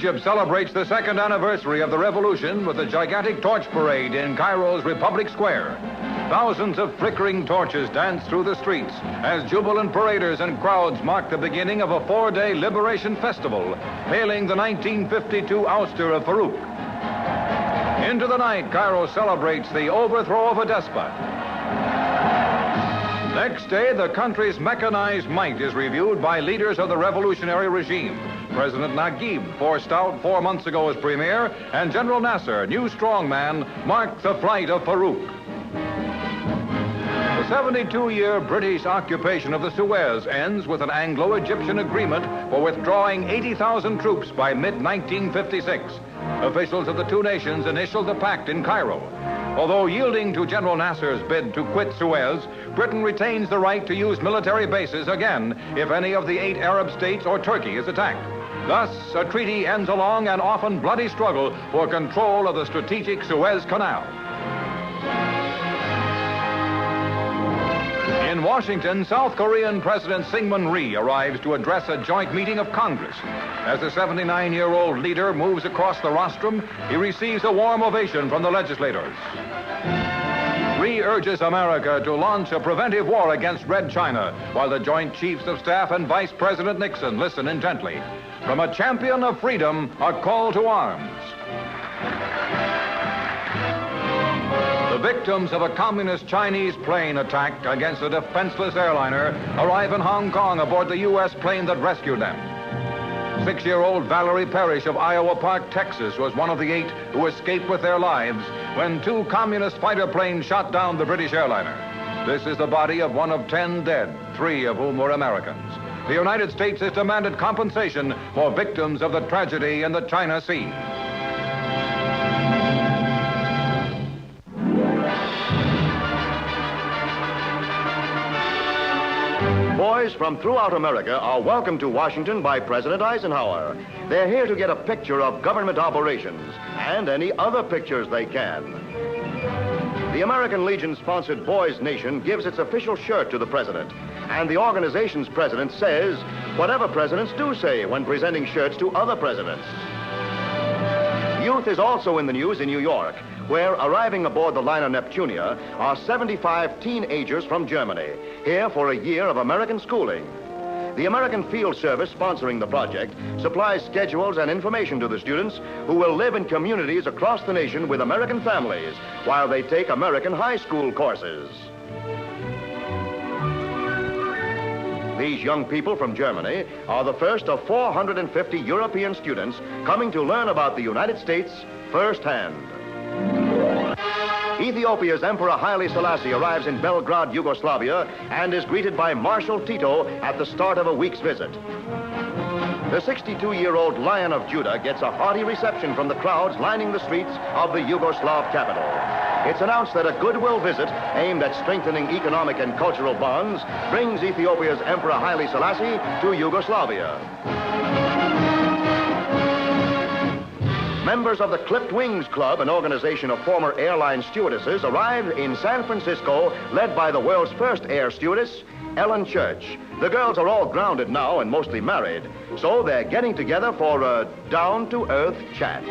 Egypt celebrates the second anniversary of the revolution with a gigantic torch parade in Cairo's Republic Square. Thousands of flickering torches dance through the streets as jubilant paraders and crowds mark the beginning of a 4-day liberation festival, hailing the 1952 ouster of Farouk. Into the night, Cairo celebrates the overthrow of a despot. Next day, the country's mechanized might is reviewed by leaders of the revolutionary regime. President NAGIB, forced out 4 months ago as premier, and General NASSER, new strongman, marked the flight of Farouk. The 72-year British occupation of the Suez ends with an Anglo-Egyptian agreement for withdrawing 80,000 troops by mid-1956. Officials of the two nations initialed the pact in Cairo. Although yielding to General Nasser's bid to quit Suez, Britain retains the right to use military bases again if any of the 8 Arab states or Turkey is attacked. Thus, a treaty ends a long and often bloody struggle for control of the strategic Suez Canal. In Washington, South Korean President Syngman Rhee arrives to address a joint meeting of Congress. As the 79-year-old leader moves across the rostrum, he receives a warm ovation from the legislators. Rhee urges America to launch a preventive war against Red China, while the Joint Chiefs of Staff and Vice President Nixon listen intently. From a champion of freedom, a call to arms. The victims of a communist Chinese plane attack against a defenseless airliner arrive in Hong Kong aboard the U.S. plane that rescued them. 6-year-old Valerie Parrish of Iowa Park, Texas, was one of the 8 who escaped with their lives when 2 communist fighter planes shot down the British airliner. This is the body of one of 10 dead, 3 of whom were Americans. The United States has demanded compensation for victims of the tragedy in the China Sea. Boys from throughout America are welcomed to Washington by President Eisenhower. They're here to get a picture of government operations and any other pictures they can. The American Legion-sponsored Boys Nation gives its official shirt to the president, and the organization's president says whatever presidents do say when presenting shirts to other presidents. Youth is also in the news in New York, where arriving aboard the liner Neptunia are 75 teenagers from Germany, here for a year of American schooling. The American Field Service, sponsoring the project, supplies schedules and information to the students who will live in communities across the nation with American families while they take American high school courses. These young people from Germany are the first of 450 European students coming to learn about the United States firsthand. Ethiopia's Emperor Haile Selassie arrives in Belgrade, Yugoslavia, and is greeted by Marshal Tito at the start of a week's visit. The 62-year-old Lion of Judah gets a hearty reception from the crowds lining the streets of the Yugoslav capital. It's announced that a goodwill visit aimed at strengthening economic and cultural bonds brings Ethiopia's Emperor Haile Selassie to Yugoslavia. Members of the Clipped Wings Club, an organization of former airline stewardesses, arrived in San Francisco, led by the world's first air stewardess, Ellen Church. The girls are all grounded now and mostly married, so they're getting together for a down-to-earth chat.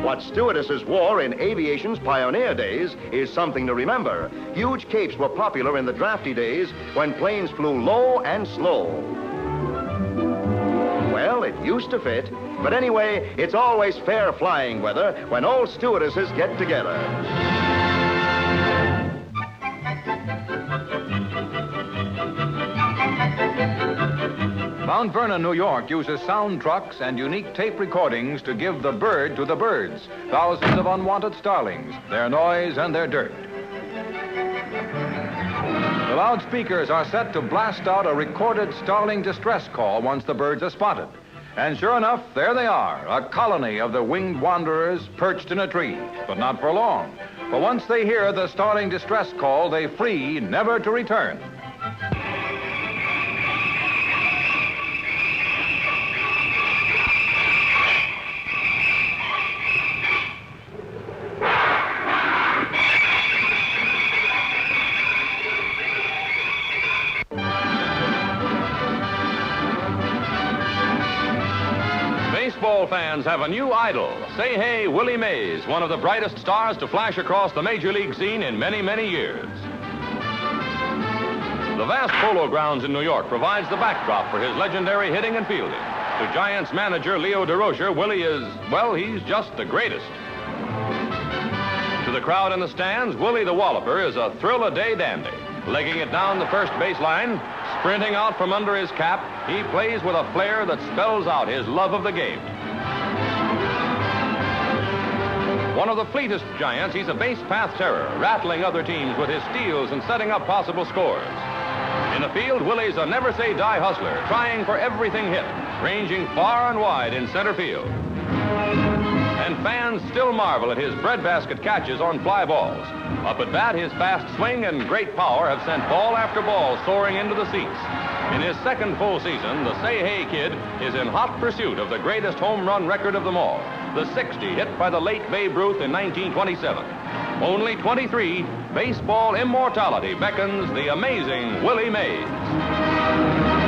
What stewardesses wore in aviation's pioneer days is something to remember. Huge capes were popular in the drafty days when planes flew low and slow. Well, it used to fit, but anyway, it's always fair flying weather when old stewardesses get together. Mount Vernon, New York uses sound trucks and unique tape recordings to give the bird to the birds. Thousands of unwanted starlings, their noise and their dirt. The loudspeakers are set to blast out a recorded starling distress call once the birds are spotted. And sure enough, there they are, a colony of the winged wanderers perched in a tree. But not for long. For once they hear the starling distress call, they flee, never to return. Baseball fans have a new idol. Say hey, Willie Mays, one of the brightest stars to flash across the major league scene in many, many years. The vast Polo Grounds in New York provides the backdrop for his legendary hitting and fielding. To Giants manager Leo DeRocher, Willie is, well, he's just the greatest. To the crowd in the stands, Willie the Walloper is a thrill-a-day dandy. Legging it down the first baseline, sprinting out from under his cap, he plays with a flair that spells out his love of the game. One of the fleetest Giants, he's a base path terror, rattling other teams with his steals and setting up possible scores. In the field, Willie's a never-say-die hustler, trying for everything hit, ranging far and wide in center field. And fans still marvel at his breadbasket catches on fly balls. Up at bat, his fast swing and great power have sent ball after ball soaring into the seats. In his second full season, the Say Hey Kid is in hot pursuit of the greatest home run record of them all, the 60 hit by the late Babe Ruth in 1927. Only 23, baseball immortality beckons the amazing Willie Mays.